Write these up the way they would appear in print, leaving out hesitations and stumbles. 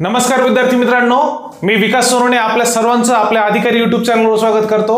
नमस्कार विद्यार्थी मित्रांनो, मी विकास सोनवणे आपल्या सर्वांचं आपल्या अधिकारी यूट्यूब चॅनलवर स्वागत करतो।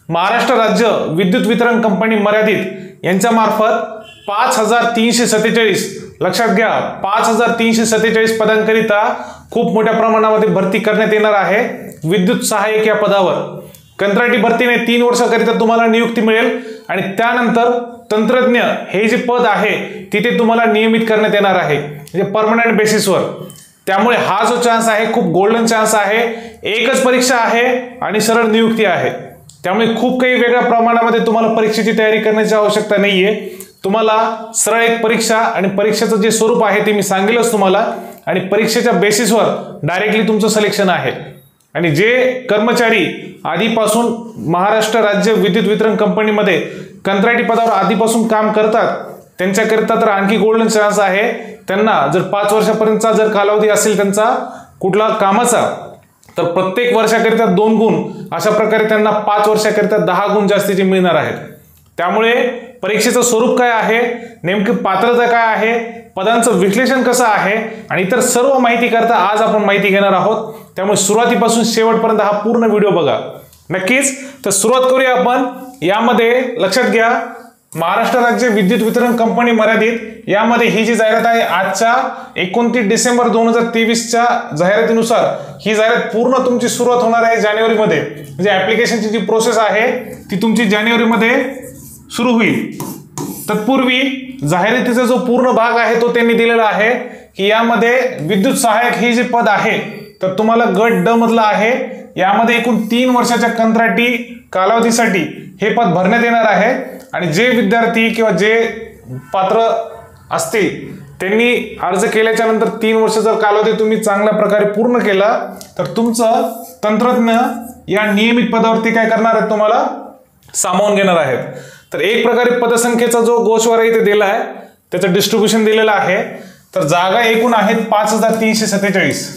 महाराष्ट्र राज्य विद्युत वितरण कंपनी मर्यादित यांच्या मार्फत 5347 लक्षात घ्या 5347 पदांकरिता खूप मोठ्या प्रमाणामध्ये भरती करण्यात येणार आहे। विद्युत सहाय्यक या पदावर कंत्राटी भरतीने 3 वर्षाकरिता तुम्हाला नियुक्ती मिळेल आणि त्यानंतर तंत्रज्ञ हे जे पद आहे तिथे तुम्हाला नियमित करण्यात येणार आहे, म्हणजे परमनंट बेसिसवर। त्यामुळे हा जो चान्स आहे खूप गोल्डन चान्स आहे। एकच परीक्षा आहे आणि सरळ नियुक्ती आहे, त्यामुळे खूप काही वेगळ्या प्रमाणामध्ये तुम्हाला परीक्षेची तयारी करण्याची आवश्यकता नाहीये। तुम्हाला सरळ एक परीक्षा आणि परीक्षेचं जे स्वरूप आहे ते मी सांगेलच तुम्हाला, आणि परीक्षेच्या बेसिसवर डायरेक्टली तुमचं सिलेक्शन आहे। आणि जे कर्मचारी आधीपासून महाराष्ट्र राज्य विद्युत वितरण कंपनीमध्ये कंत्राटी पदावर आधीपासून काम करतात त्यांच्याकरिता तर आणखी गोल्डन चान्स आहे। त्यांना जर 5 वर्षापर्यंतचा जर कालावधी असेल त्यांचा कुठला कामाचा, तर प्रत्येक वर्षाकरिता 2 गुण, अशा प्रकारे त्यांना 5 वर्षाकरिता 10 गुण जास्तीचे मिळणार आहेत। त्यामुळे परीक्षेचं स्वरूप काय आहे, नेमकी पात्रता काय आहे, पदांचं विश्लेषण कसं आहे आणि इतर सर्व माहिती करता आज आपण माहिती घेणार आहोत। त्यामुळे सुरुवातीपासून शेवटपर्यंत हा पूर्ण व्हिडिओ बघा नक्कीच। तर सुरुवात करूया आपण। यामध्ये लक्षात घ्या, महाराष्ट्र राज्य विद्युत वितरण कंपनी मर्यादित यामध्ये ही जी जाहिरात आहे आजच्या 29 डिसेंबर 2023च्या जाहिरातीनुसार ही जाहिरात पूर्ण तुमची सुरुवात होणार आहे जानेवारीमध्ये। म्हणजे ऍप्लिकेशनची जी प्रोसेस आहे ती तुमची जानेवारीमध्ये सुरू होईल। तत्पूर्वी जाहिरातीचा जो पूर्ण भाग आहे तो त्यांनी दिलेला आहे की यामध्ये विद्युत सहाय्यक हे जे पद आहे तर तुम्हाला गट ड मधला आहे। यामध्ये एकूण 3 वर्षाच्या कंत्राटी कालावधीसाठी हे पद भरण्यात येणार आहे। आणि जे विद्यार्थी किंवा जे पात्र असतील त्यांनी अर्ज केल्याच्या नंतर 3 वर्ष जर कालावधी तुम्ही चांगल्या प्रकारे पूर्ण केला तर तुमचं तंत्रज्ञ या नियमित पदावरती काय करणार आहेत, तुम्हाला सामावून घेणार आहेत। तर एक प्रकारे पदसंख्येचा जो गोषवारा इथे दिला आहे त्याचं डिस्ट्रीब्युशन दिलेलं आहे। तर जागा एकूण आहेत 5347।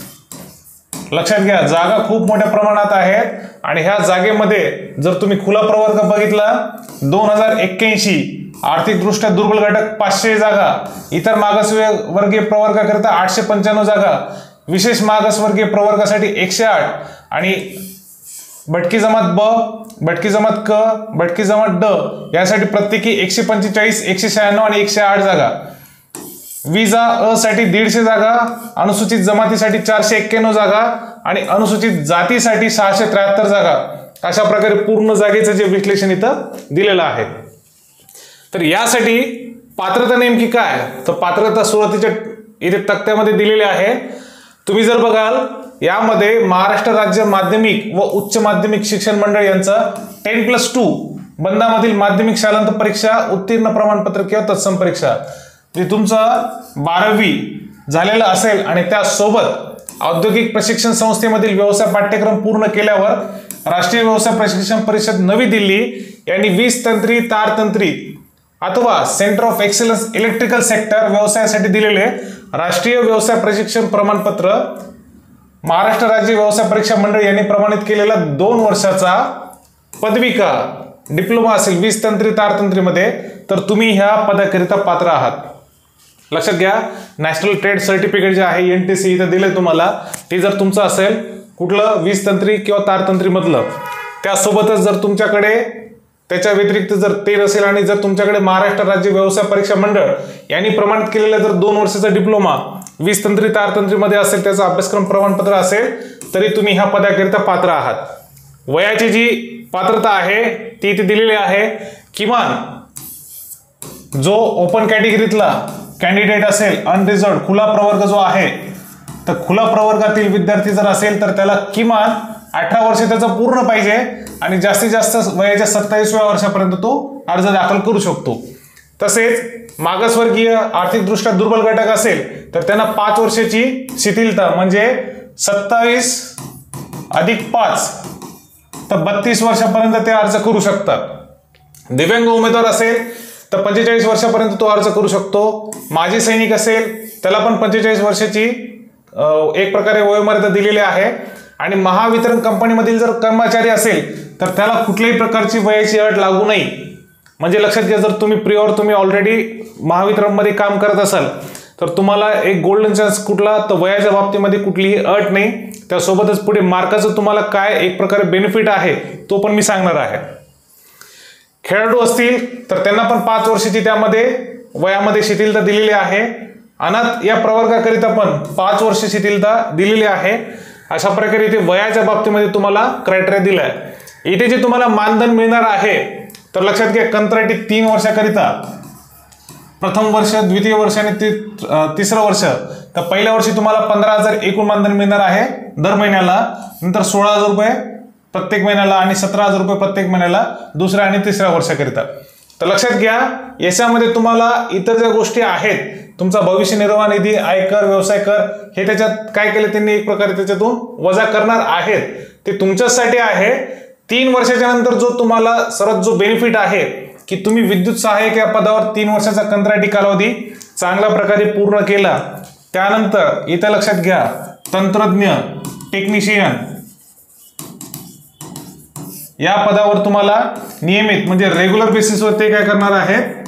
लक्षात घ्या, जागा खूप मोठ्या प्रमाणात आहेत आणि ह्या जागेमध्ये जर तुम्ही खुला प्रवर्ग बघितला 2081, आर्थिक दृष्ट्या दुर्बल घटक 500 जागा, इतर मागासवर्गीय प्रवर्गाकरिता 895 जागा, विशेष मागासवर्गीय प्रवर्गासाठी 108 आणि भटकी जमात ब, भटकी जमात क, भटकी जमात ड यासाठी प्रत्येकी 145, 196 आणि 108 जागा, विजा अ साठी 150 जागा, अनुसूचित जमातीसाठी 491 जागा आणि अनुसूचित जातीसाठी 673 जागा, अशा प्रकारे पूर्ण जागेचं जे विश्लेषण इथं दिलेलं आहे। तर यासाठी पात्रता नेमकी काय, तर पात्रता सुरुवातीच्या इथे तक्त्यामध्ये दिलेली आहे। तुम्ही जर बघाल यामध्ये महाराष्ट्र राज्य माध्यमिक व उच्च माध्यमिक शिक्षण मंडळ यांचं 10+2 बंधामधील माध्यमिक शालांत परीक्षा उत्तीर्ण प्रमाणपत्र किंवा तत्सम परीक्षा जे तुमचं 12वी झालेलं असेल आणि त्यासोबत औद्योगिक प्रशिक्षण संस्थेमधील व्यवसाय पाठ्यक्रम पूर्ण केल्यावर राष्ट्रीय व्यवसाय प्रशिक्षण परिषद नवी दिल्ली यांनी 20 तंत्री तारतंत्री अथवा centre of excellence electrical sector व्यवसायासाठी दिलेले राष्ट्रीय व्यवसाय प्रशिक्षण प्रमाणपत्र महाराष्ट्र राज्य व्यवसाय परीक्षा मंडळ यांनी प्रमाणित केलेला 2 वर्षाचा पदविका डिप्लोमा असेल 20 तंत्री तारतंत्रीमध्ये, तर तुम्ही ह्या पदाकरिता पात्र आहात। लक्षात घ्या, नॅशनल ट्रेड सर्टिफिकेट जे आहे NTC इथं दिले तुम्हाला, ते जर तुमचं असेल कुठलं 20 तंत्री किंवा तारतंत्री मधलं, त्यासोबतच जर तुमच्याकडे त्याच्या व्यतिरिक्त जर ते नसेल आणि जर तुमच्याकडे महाराष्ट्र राज्य व्यवसाय परीक्षा मंडळ यांनी प्रमाणित केलेला जर 2 वर्षाचा डिप्लोमा 20 तंत्री तारतंत्रीमध्ये असेल, त्याचा अभ्यासक्रम प्रमाणपत्र असेल, तरी तुम्ही ह्या पदाकरिता पात्र आहात। वयाची जी पात्रता आहे ती इथे दिलेली आहे। किमान जो ओपन कॅटेगरीतला कॅन्डिडेट असेल, अनरिझर्व्ड खुला प्रवर्ग जो आहे, तर खुला प्रवर्गातील विद्यार्थी जर असेल तर त्याला किमान 18 वर्ष त्याचं पूर्ण पाहिजे आणि जास्तीत जास्त वयाच्या 27व्या वर्षापर्यंत तो अर्ज दाखल करू शकतो। तसेच मागासवर्गीय आर्थिकदृष्ट्या दुर्बल घटक असेल तर त्यांना 5 वर्षाची शिथिलता, म्हणजे 27 + 5 तर 32 वर्षापर्यंत ते अर्ज करू शकतात। दिव्यांग उमेदवार असेल तर 45 वर्षापर्यंत तो अर्ज करू शकतो। माजी सैनिक असेल त्याला पण 45 वर्षाची एक प्रकारे वयोमर्यादा दिलेली आहे। आणि महावितरण कंपनीमधील जर कर्मचारी असेल तर त्याला कुठल्याही प्रकारची वयाची अट लागू नाही। म्हणजे लक्षात घ्या, जर तुम्ही ऑलरेडी महावितरणमध्ये काम करत असाल तर तुम्हाला एक गोल्डन चान्स कुठला, तर वयाच्या बाबतीमध्ये कुठलीही अट नाही, त्यासोबतच पुढे मार्काचं तुम्हाला काय एक प्रकारे बेनिफिट आहे तो पण मी सांगणार आहे. खेळाडू असतील तर त्यांना पण 5 वर्षाची त्यामध्ये वयामध्ये शिथिलता दिलेली आहे. अनाथ या प्रवर्गाकरिता पण 5 वर्ष शिथिलता दिलेली आहे. अशा प्रकारे इथे वयाच्या बाबतीमध्ये तुम्हाला क्रायटेरिया दिलाय. इथे जे तुम्हाला मानधन मिळणार आहे तर लक्षात घ्या, कंत्राटी 3 वर्षाकरिता, प्रथम वर्ष, द्वितीय वर्ष आणि तिसरं वर्ष, तर पहिल्या वर्षी तुम्हाला 15,000 एकूण मानधन मिळणार आहे दर महिन्याला, नंतर 16,000 रुपये प्रत्येक महिन्याला आणि 17,000 रुपये प्रत्येक महिन्याला दुसऱ्या आणि तिसऱ्या वर्षाकरिता. तर लक्षात घ्या, याच्यामध्ये तुम्हाला इतर ज्या गोष्टी आहेत, तुमचा भविष्य निर्वाह निधी, आयकर, व्यवसाय कर, हे त्याच्यात काय केले त्यांनी एक प्रकारे त्याच्यातून वजा करणार आहेत, ते तुमच्यासाठी आहे. 3 वर्षाच्या नंतर जो तुम्हाला सर्वात जो बेनिफिट आहे की तुम्ही विद्युत सहाय्यक या पदावर 3 वर्षाचा कंत्राटी कालावधी चांगल्या प्रकारे पूर्ण केला, त्यानंतर इथे लक्षात घ्या, तंत्रज्ञ, टेक्निशियन या पदावर तुम्हाला नियमित म्हणजे रेग्युलर बेसिसवर ते काय करणार आहेत,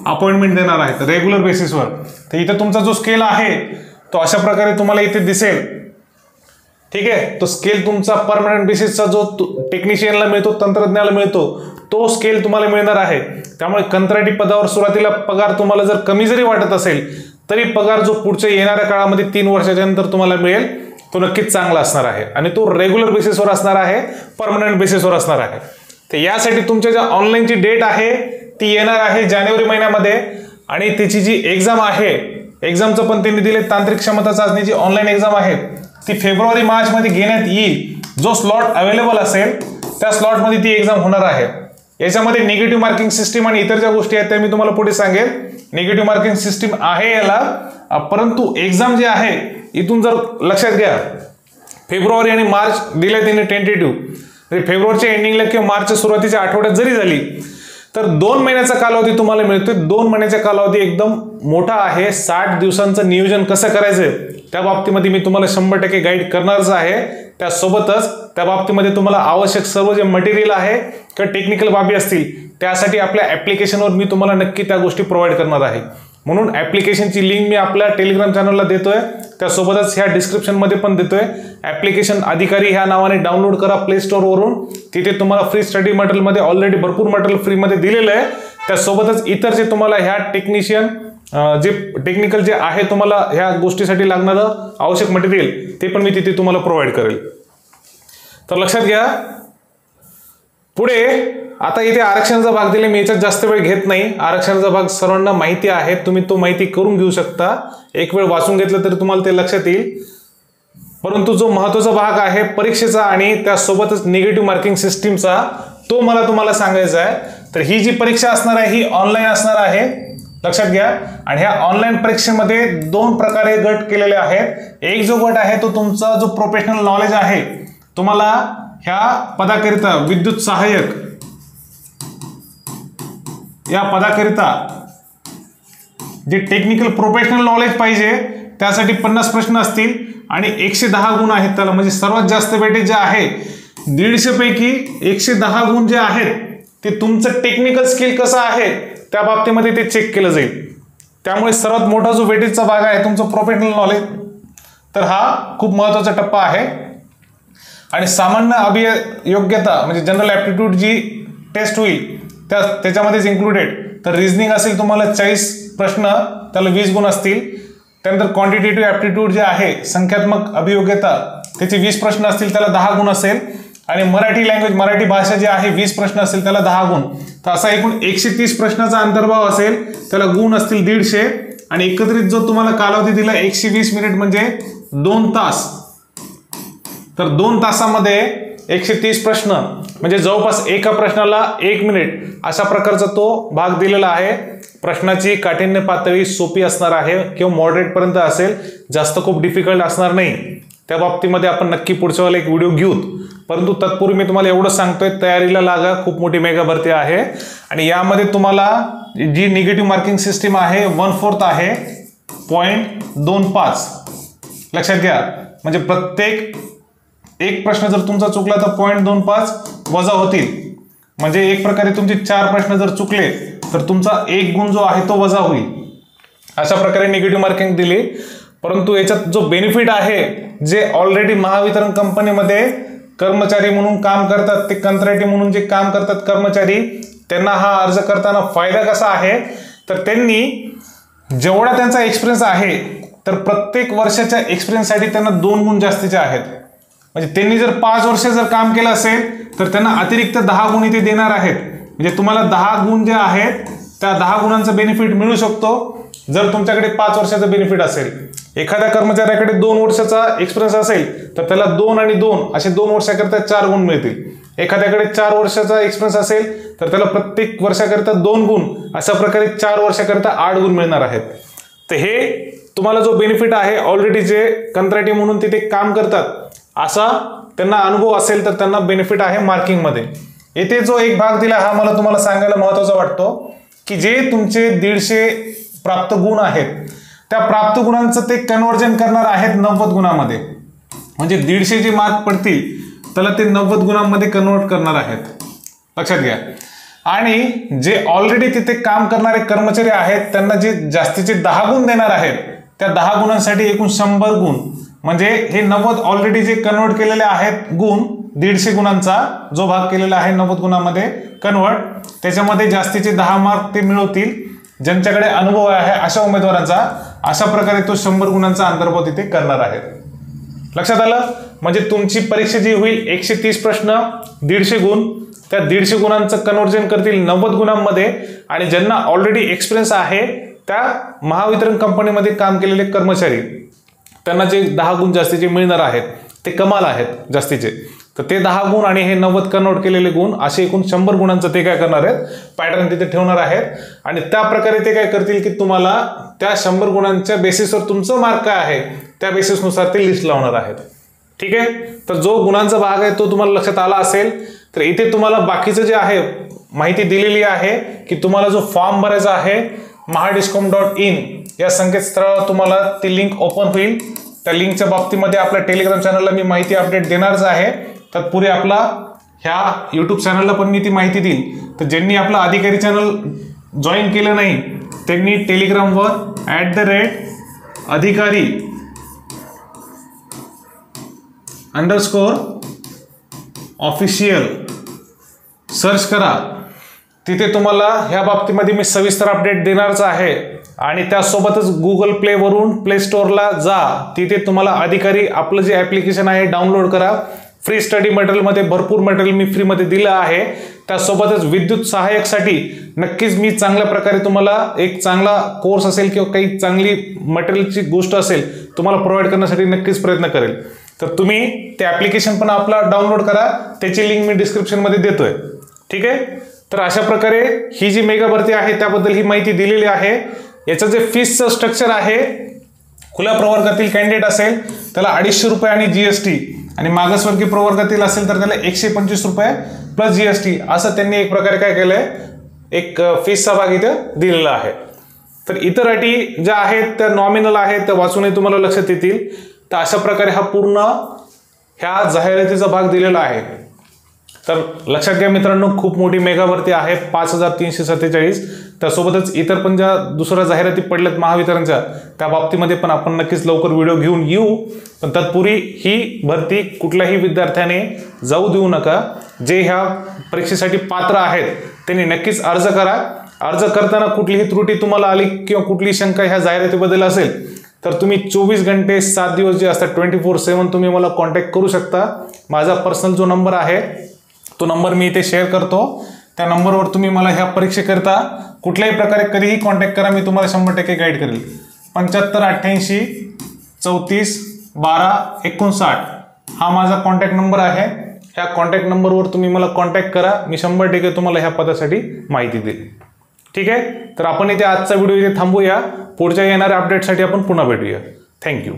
अपॉइंटमेंट देणार आहेत रेग्युलर बेसिसवर. तर इथे तुमचा जो स्केल आहे तो अशा प्रकारे तुम्हाला इथे दिसेल. ठीक आहे, तो स्केल तुमचा परमनंट बेसिसचा जो टेक्निशियनला मिळतो, तंत्रज्ञाला मिळतो, तो स्केल तुम्हाला मिळणार आहे. त्यामुळे कंत्राटी पदावर सुरुवातीला पगार तुम्हाला जर कमी जरी वाटत असेल तरी पगार जो पुढच्या येणाऱ्या काळामध्ये 3 वर्षाच्या नंतर तुम्हाला मिळेल तो नक्कीच चांगला असणार आहे आणि तो रेग्युलर बेसिसवर असणार आहे, परमनंट बेसिसवर असणार आहे. तर यासाठी तुमच्या ज्या ऑनलाईनची डेट आहे ती येणार आहे जानेवारी महिन्यामध्ये आणि त्याची जी एक्झाम आहे, एक्झामचं पण त्यांनी दिले, तांत्रिक क्षमता चाचणी जी ऑनलाईन एक्झाम आहे ती फेब्रुवारी मार्च मध्ये घेण्यात येईल. जो स्लॉट अवेलेबल असेल त्या स्लॉटमध्ये ती एक्झाम होणार आहे. याच्यामध्ये निगेटिव्ह मार्किंग सिस्टीम आणि इतर ज्या गोष्टी आहेत त्या मी तुम्हाला पुढे सांगेल. निगेटिव्ह मार्किंग सिस्टीम आहे याला, परंतु एक्झाम जे आहे इथून जर लक्षात घ्या, फेब्रुवारी आणि मार्च दिले त्यांनी टेंटेटिव्ह, फेब्रुवारीच्या एंडिंगला किंवा मार्चच्या सुरुवातीच्या आठवड्यात जरी झाली तर 2 महिन्याचा कालावधी तुम्हाला मिळतोय. 2 महिन्याचा कालावधी एकदम मोठा आहे. 60 दिवसांचं नियोजन कसं करायचं त्या बाबतीमध्ये मी तुम्हाला 100% गाईड करणारच आहे. त्यासोबतच त्या बाबतीमध्ये तुम्हाला आवश्यक सर्व जे मटेरियल आहे किंवा टेक्निकल बाबी असतील त्यासाठी आपल्या ऍप्लिकेशनवर मी तुम्हाला नक्की त्या गोष्टी प्रोव्हाइड करणार आहे. म्हणून ऍप्लिकेशनची लिंक मी आपल्या टेलिग्राम चॅनलला देतोय, त्यासोबतच ह्या डिस्क्रिप्शनमध्ये पण देतोय. ऍप्लिकेशन अधिकारी ह्या नावाने डाउनलोड करा प्ले स्टोअर वरून. तिथे तुम्हाला फ्री स्टडी मटेरियल मध्ये ऑलरेडी भरपूर मटेरियल फ्रीमध्ये दिलेलं आहे. त्यासोबतच इतर जे तुम्हाला ह्या टेक्निशियन जे टेक्निकल जे आहे तुम्हाला ह्या गोष्टीसाठी लागणारं आवश्यक मटेरियल ते पण मी तिथे तुम्हाला प्रोव्हाइड करेल. तर लक्षात घ्या, पुढे आता इथे आरक्षणाचा भाग दिले, मी याच्यात जास्त वेळ घेत नाही. आरक्षणाचा भाग सर्वांना माहिती आहे, तुम्ही तो माहिती करून घेऊ शकता. एक वेळ वाचून घेतलं तरी तुम्हाला ते लक्षात येईल. परंतु जो महत्त्वाचा भाग आहे परीक्षेचा आणि त्यासोबतच निगेटिव्ह मार्किंग सिस्टीमचा, तो मला तुम्हाला सांगायचा आहे. तर ही जी परीक्षा असणार आहे ही ऑनलाईन असणार आहे, लक्षात घ्या. आणि ह्या ऑनलाईन परीक्षेमध्ये 2 प्रकारे गट केलेले आहेत. एक जो गट आहे तो तुमचा जो प्रोफेशनल नॉलेज आहे, तुम्हाला ह्या पदाकरिता विद्युत सहाय्यक या पदाकरिता जे टेक्निकल प्रोफेशनल नॉलेज पाहिजे त्यासाठी 50 प्रश्न असतील आणि 110 गुण आहेत त्याला, म्हणजे सर्वात जास्त वेटेज जे आहे 150 पैकी 110 गुण जे आहेत ते तुमचं टेक्निकल स्किल कसं आहे त्या बाबतीमध्ये ते चेक केलं जाईल. त्यामुळे सर्वात मोठा जो वेटेजचा भाग आहे तुमचं प्रोफेशनल नॉलेज, तर हा खूप महत्त्वाचा टप्पा आहे. आणि सामान्य अभियोग्यता म्हणजे जनरल ॲप्टिट्यूड जी टेस्ट होईल त्याच्यामध्येच इन्क्लुडेड. तर रिझनिंग असेल तुम्हाला 40 प्रश्न, त्याला 20 गुण असतील. त्यानंतर क्वांटिटेटिव्ह ॲप्टिट्यूड जे आहे संख्यात्मक अभियोग्यता, त्याचे 20 प्रश्न असतील, त्याला 10 गुण असेल. आणि मराठी लँग्वेज, मराठी भाषा जी आहे 20 प्रश्न असतील, त्याला 10 गुण. तर असा एकूण 130 प्रश्नाचा अंतर्भाव असेल, त्याला गुण असतील 150. आणि एकत्रित जो तुम्हाला कालावधी दिला 120 मिनिट म्हणजे 2 तास. तर 2 तासामध्ये 130 प्रश्न म्हणजे जवळपास एका प्रश्नाला 1 मिनिट अशा प्रकारचा तो भाग दिलेला आहे. प्रश्नाची काठिण्य पातळी सोपी असणार आहे किंवा मॉडरेट पर्यंत असेल, जास्त खूप डिफिकल्ट असणार नाही. त्या बाबतीमध्ये आपण नक्की पुढच्या वेळेला एक व्हिडिओ घेऊ. परंतु तत्पूर्वी मी तुम्हाला एवढं सांगतोय, तयारीला लागा, खूप मोठी मेगा भरती आहे. आणि यामध्ये तुम्हाला जी निगेटिव्ह मार्किंग सिस्टीम आहे 1/4 आहे 0.25. लक्षात घ्या, म्हणजे प्रत्येक एक प्रश्न जर तुमचा चुकला तर 0.25 वजा होतील. म्हणजे एक प्रकारे तुमचे 4 प्रश्न जर चुकले तर तुमचा 1 गुण जो आहे तो वजा होईल. अशा प्रकारे निगेटिव्ह मार्किंग दिली। परंतु याच्यात जो बेनिफिट आहे, जे ऑलरेडी महावितरण कंपनीमध्ये कर्मचारी म्हणून काम करतात, ते कंत्राटी म्हणून जे काम करतात कर्मचारी, त्यांना हा अर्ज करताना फायदा कसा आहे, तर त्यांनी जेवढा त्यांचा एक्सपिरियन्स आहे, तर प्रत्येक वर्षाच्या एक्सपिरियन्ससाठी त्यांना 2 गुण जास्तीचे आहेत। म्हणजे त्यांनी जर 5 वर्ष जर काम केलं असेल तर त्यांना अतिरिक्त 10 गुण इथे देणार आहेत। म्हणजे तुम्हाला 10 गुण जे आहेत त्या 10 गुणांचा बेनिफिट मिळू शकतो जर तुमच्याकडे 5 वर्षाचा बेनिफिट असेल। एखाद्या कर्मचाऱ्याकडे 2 वर्षाचा एक्सपिरियन्स असेल तर त्याला 2 आणि 2 असे 2 वर्षाकरता 4 गुण मिळतील। एखाद्याकडे 4 वर्षाचा एक्सपिरियन्स असेल तर त्याला प्रत्येक वर्षाकरता 2 गुण, अशा प्रकारे 4 वर्षाकरता 8 गुण मिळणार आहेत। तर हे तुम्हाला जो बेनिफिट आहे, ऑलरेडी जे कंत्राटी म्हणून तिथे काम करतात असा त्यांना अनुभव असेल तर त्यांना बेनिफिट आहे मार्किंग मध्ये। येथे जो एक भाग दिला हा मला तुम्हाला सांगायला महत्त्वाचा वाटतो की जे तुमचे 150 प्राप्त गुण आहेत, त्या प्राप्त गुणांचं ते कन्वर्जन करणार आहेत 90 गुणांमध्ये। म्हणजे 150 जे मार्क पडतील त्याला ते 90 गुणांमध्ये कन्वर्ट करणार आहेत, लक्षात घ्या। आणि जे ऑलरेडी तिथे काम करणारे कर्मचारी आहेत त्यांना जे जास्तीचे 10 गुण देणार आहेत, त्या 10 गुणांसाठी एकूण 100 गुण, म्हणजे हे 90 ऑलरेडी जे कन्वर्ट केलेले आहेत गुण, 150 गुणांचा जो भाग केलेला आहे 90 गुणांमध्ये कन्वर्ट, त्याच्यामध्ये जास्तीचे 10 मार्क ते मिळवतील ज्यांच्याकडे अनुभव आहे अशा उमेदवारांचा। अशा प्रकारे तो 100 गुणांचा अंतर्भाव तिथे करणार आहे। लक्षात आलं? म्हणजे तुमची परीक्षा जी होईल 130 प्रश्न 150 गुण, त्या 150 गुणांचं कन्वर्जन करतील 90 गुणांमध्ये। आणि ज्यांना ऑलरेडी एक्सपिरियन्स आहे त्या महावितरण कंपनीमध्ये काम केलेले कर्मचारी, त्यांना जे 10 गुण जास्तीचे मिळणार आहेत ते कमाल आहेत जास्तीचे, तर ते 10 गुण आणि हे 90 कन्वर्ट केलेले गुण असे एकूण 100 गुणांचं ते काय करणार आहेत, पॅटर्न तिथे ठेवणार आहेत। आणि त्या प्रकारे ते काय करतील की तुम्हाला त्या 100 गुणांच्या बेसिसवर तुमचं मार्क काय आहे त्या बेसिसनुसार ते लिस्ट लावणार आहेत। ठीक आहे, तर जो गुणांचा भाग आहे तो तुम्हाला लक्षात आला असेल। तर इथे तुम्हाला बाकीचं जे आहे माहिती दिलेली आहे की तुम्हाला जो फॉर्म भरायचा आहे mahadiscom.in या संकेतस्थळावर तुम्हाला ती लिंक ओपन होईल। त्या लिंकच्या बाबतीमध्ये आपल्या टेलिग्राम चॅनलला मी माहिती अपडेट देणारच आहे, तत्पूर्वी आपला ह्या यूट्यूब चॅनलला पण मी ती माहिती देईल। तर ज्यांनी आपला अधिकारी चॅनल जॉईन केलं नाही त्यांनी टेलिग्रामवर @अधिकारी_official सर्च करा। तिथे तुम्हाला ह्या बाबतीमध्ये मी सविस्तर अपडेट देणारच आहे। आणि त्यासोबतच गुगल प्ले वरून प्ले स्टोअरला जा, तिथे तुम्हाला अधिकारी आपलं जे ॲप्लिकेशन आहे डाउनलोड करा। फ्री स्टडी मटेरियलमध्ये भरपूर मटेरियल मी फ्रीमध्ये दिलं आहे। त्यासोबतच विद्युत सहाय्यकसाठी नक्कीच मी चांगल्या प्रकारे तुम्हाला एक चांगला कोर्स असेल किंवा काही चांगली मटेरियलची गोष्ट असेल तुम्हाला प्रोव्हाइड करण्यासाठी नक्कीच प्रयत्न करेल। तर तुम्ही ते ॲप्लिकेशन पण आपला डाउनलोड करा, त्याची लिंक मी डिस्क्रिप्शनमध्ये देतोय। ठीक आहे, तर अशा प्रकारे ही जी मेगा भरती आहे त्याबद्दल ही माहिती दिलेली आहे। याचं जे फीसचं स्ट्रक्चर आहे, खुल्या प्रवर्गातील कॅन्डिडेट असेल त्याला 250 रुपये आणि जीएसटी, आणि मागासवर्गीय प्रवर्गातील असेल तर त्याला 125 रुपये प्लस जीएसटी, असं त्यांनी एक प्रकारे काय केलंय, एक फीसचा भाग इथे दिलेला आहे। तर इतर अटी ज्या आहेत त्या नॉमिनल आहेत, त्या वाचूनही तुम्हाला लक्षात येतील। तर अशा प्रकारे हा पूर्ण ह्या जाहिरातीचा भाग दिलेला आहे। तर लक्षात घ्या मित्रांनो, खूप मोठी मेगा भरती आहे 5347। त्यासोबतच इतर पण ज्या दुसऱ्या जाहिराती पडल्यात महावितरणच्या त्या बाबतीमध्ये पण आपण नक्कीच लवकर व्हिडिओ घेऊन येऊ। पण तत्पूर्वी ही भरती कुठल्याही विद्यार्थ्याने जाऊ देऊ नका। जे ह्या परीक्षेसाठी पात्र आहेत त्यांनी नक्कीच अर्ज करा। अर्ज करताना कुठलीही त्रुटी तुम्हाला आली किंवा कुठली शंका ह्या जाहिरातीबद्दल असेल तर तुम्ही 24 घंटे 7 दिवस जे असतात 24/7 तुम्ही मला कॉन्टॅक्ट करू शकता। माझा पर्सनल जो नंबर आहे तो नंबर मी इथे शेअर करतो। त्या नंबरवर तुम्ही मला ह्या परीक्षेकरता कुठल्याही प्रकारे कधीही कॉन्टॅक्ट करा, मी तुम्हाला 100% गाईड करेल। 7588 34 12 59 हा माझा कॉन्टॅक्ट नंबर आहे। ह्या कॉन्टॅक्ट नंबरवर तुम्ही मला कॉन्टॅक्ट करा, मी 100% तुम्हाला ह्या पदासाठी माहिती देईल। ठीक आहे, तर आपण इथे आजचा व्हिडिओ इथे थांबूया। पुढच्या येणाऱ्या अपडेटसाठी आपण पुन्हा भेटूया। थँक्यू।